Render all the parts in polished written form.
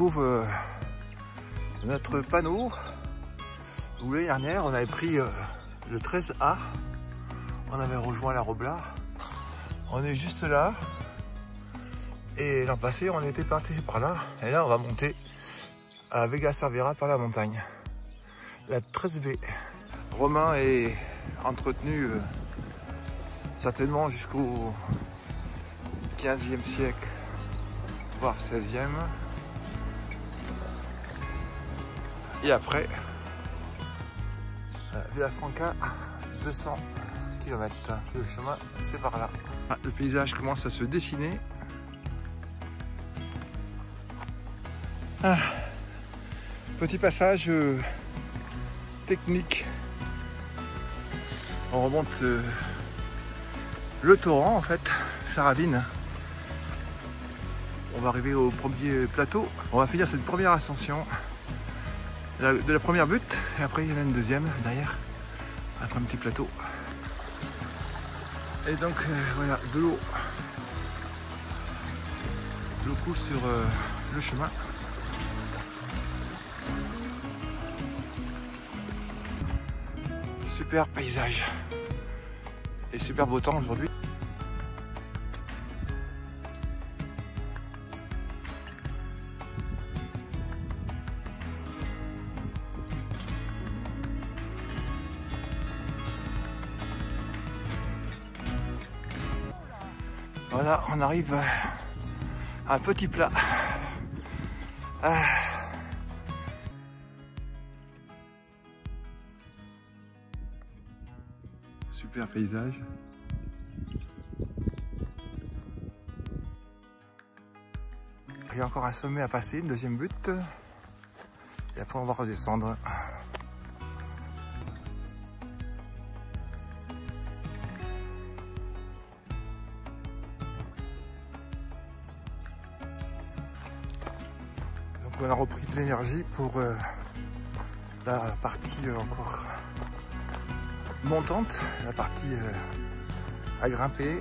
retrouve notre panneau où l'année dernière on avait pris le 13A, on avait rejoint la Robla, on est juste là et l'an passé on était parti par là et là on va monter à Vega Cervera par la montagne, la 13B. Romain est entretenu certainement jusqu'au 15e siècle, voire 16e. Et après, Villafranca, 200 km. Le chemin, c'est par là. Le paysage commence à se dessiner. Petit passage technique. On remonte le torrent en fait, Saravine. On va arriver au premier plateau. On va finir cette première ascension de la première butte et après il y en a une deuxième derrière, après un petit plateau. Et donc voilà, de l'eau coule sur le chemin. Super paysage et super beau temps aujourd'hui. Voilà, on arrive à un petit plat. Super paysage. Il y a encore un sommet à passer, une deuxième butte. Et après on va redescendre. Donc on a repris de l'énergie pour la partie encore montante, la partie à grimper.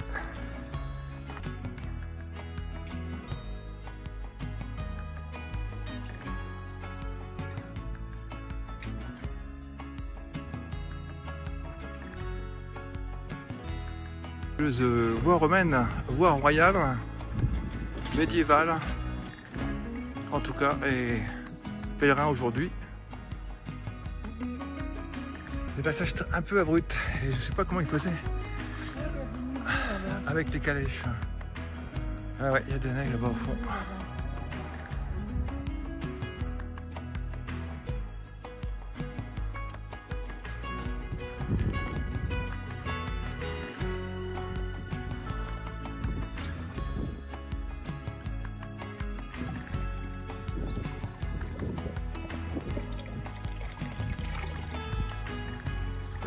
Voie romaine, voie royale, médiévale, en tout cas, et pèlerin aujourd'hui. Des passages un peu abrupts et je sais pas comment ils faisaient avec les calèches. Ah ouais, il y a des neiges là-bas au fond.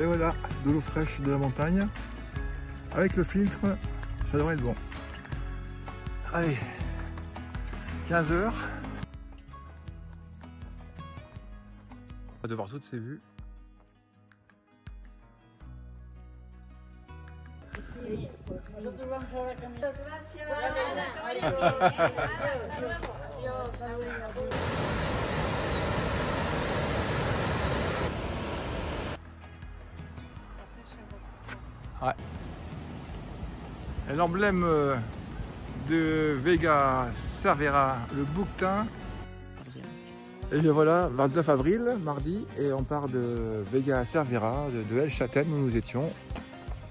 Et voilà, de l'eau fraîche de la montagne. Avec le filtre, ça devrait être bon. Allez, 15 h. On va devoir toutes ces vues. Ouais. L'emblème de Vega Cervera, le bouquetin. Et bien voilà, 29 avril, mardi, et on part de Vega Cervera, de El Châtaignes où nous étions.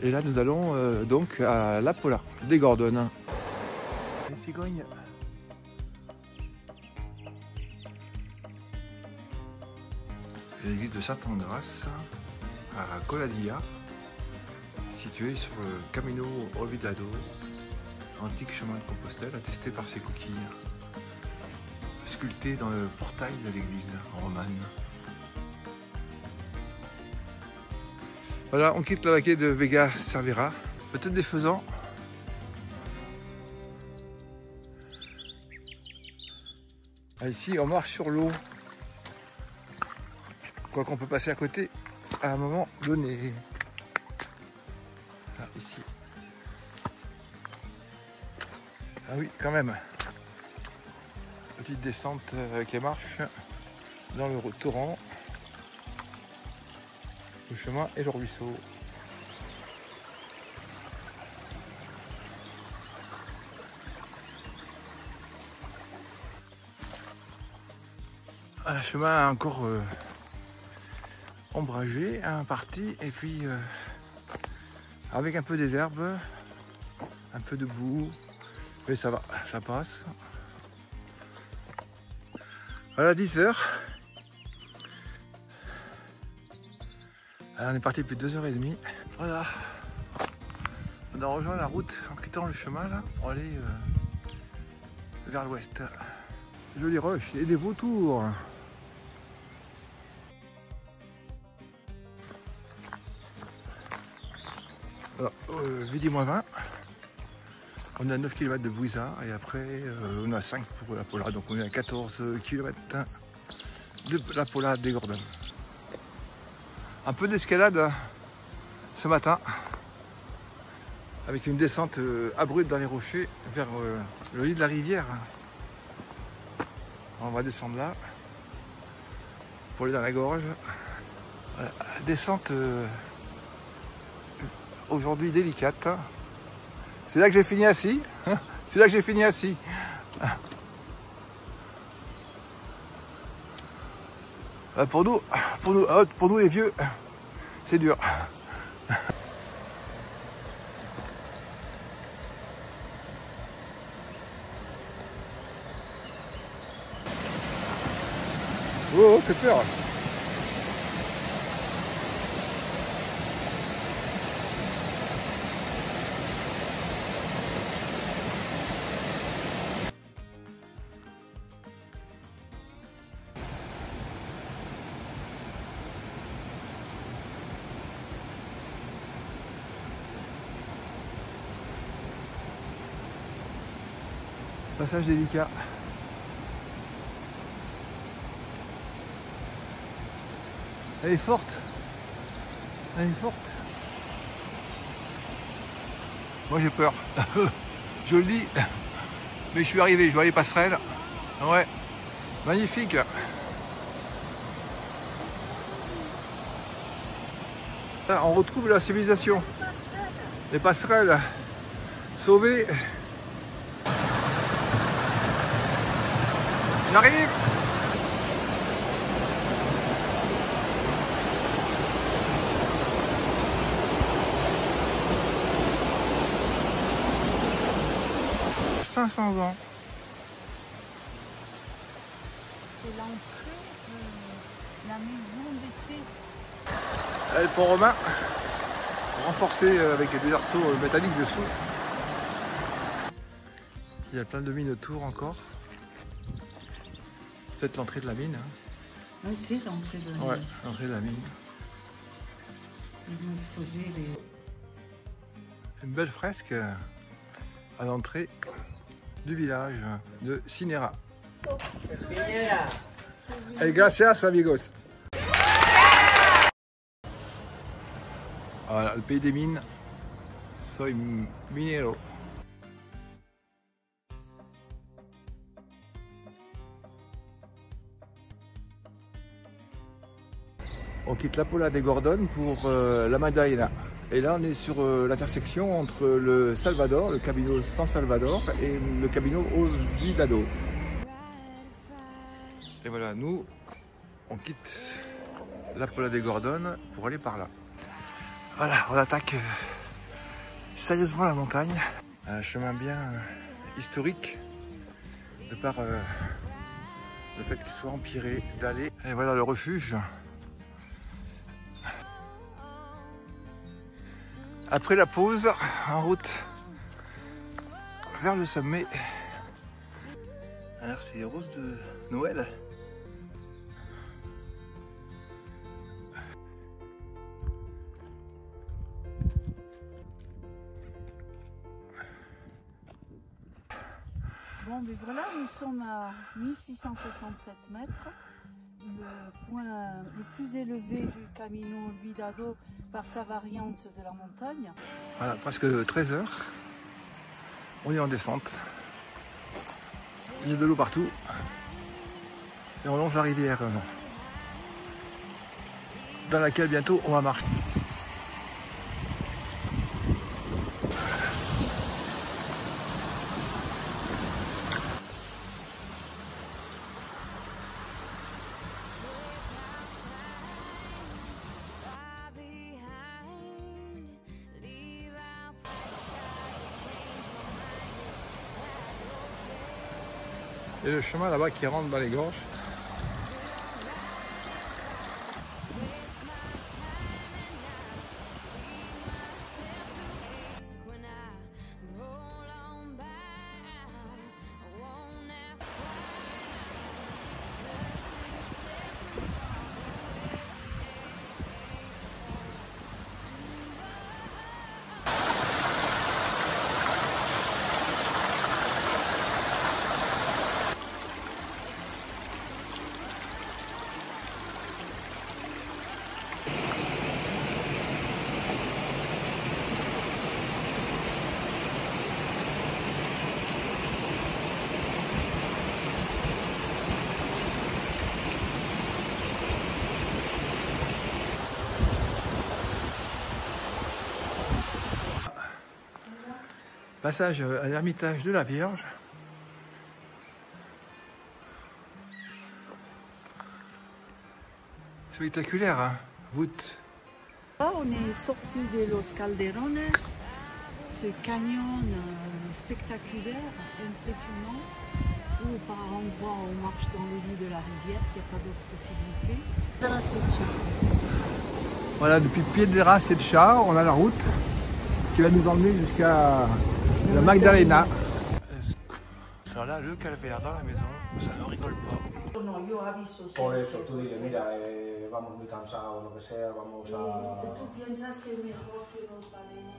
Et là nous allons donc à La Pola, des Gordonnes. Les cigognes. L'église de Sainte-Engrâce à Coladia, située sur le Camino Ovidado, antique chemin de Compostelle attesté par ses coquilles, sculptées dans le portail de l'église romane. Voilà, on quitte la laquée de Vega Cervera, peut-être défaisant. Ici, on marche sur l'eau. Quoi qu'on peut passer à côté à un moment donné. Ah, ici. Ah oui, quand même. Petite descente avec les marches dans le torrent, le chemin et le ruisseau. Un chemin encore ombragé, un parti, et puis avec un peu des herbes, un peu de boue, mais ça va, ça passe. Voilà, 10h. On est parti depuis 2h30. Voilà. On a rejoint la route en quittant le chemin là pour aller vers l'ouest. Jolie roche et des vautours. Midi moins 20. On est à 9 km de Bouisa et après on a 5 pour la Pola, donc on est à 14 km de la Pola des Gordons. Un peu d'escalade ce matin avec une descente abrupte dans les rochers vers le lit de la rivière. On va descendre là pour aller dans la gorge. Descente aujourd'hui délicate. C'est là que j'ai fini assis. C'est là que j'ai fini assis. Pour nous les vieux, c'est dur. Oh, c'est peur. Passage délicat. Elle est forte. Elle est forte. Moi j'ai peur. Je le dis. Mais je suis arrivé, je vois les passerelles. Ouais. Magnifique. Là, on retrouve la civilisation. Les passerelles. Sauvées. J'arrive. « 500 ans. » C'est l'entrée de la maison des fées. Le pont romain, renforcé avec des arceaux métalliques dessous. Il y a plein de mines autour encore. Peut-être l'entrée de la mine. Hein. Oui, c'est l'entrée de la mine. Ouais, l'entrée de la mine. Ils ont exposé les... Une belle fresque à l'entrée du village de Cinera. Et gracias amigos. Voilà, le pays des mines. Soy minero. On quitte la Pola des Gordons pour la Madalena. Et là, on est sur l'intersection entre le Salvador, le Camino San Salvador et le Camino Olvidado. Et voilà, nous, on quitte la Pola des Gordons pour aller par là. Voilà, on attaque sérieusement la montagne. Un chemin bien historique, de par le fait qu'il soit empiré d'aller. Et voilà le refuge. Après la pause, en route vers le sommet. Alors c'est les roses de Noël. Bon, mais voilà, nous sommes à 1667 mètres. Le point le plus élevé du Camino Olvidado par sa variante de la montagne. Voilà, presque 13 heures. On est en descente. Il y a de l'eau partout. Et on longe la rivière dans laquelle bientôt on va marcher. Et le chemin là-bas qui rentre dans les gorges. Passage à l'ermitage de la Vierge. Spectaculaire, hein, voûte. Là, on est sorti de Los Calderones, ce canyon spectaculaire, impressionnant, où par endroits on marche dans le lit de la rivière, il n'y a pas d'autre possibilité. Voilà, depuis Piedras et Chat, on a la route qui va nous emmener jusqu'à la Magdalena. Alors là, le calvaire dans la maison, ça ne rigole pas. Por eso tú dile, mira, vamos muy cansados, lo que sea, vamos a... Tú piensas que es mejor que nos vayamos.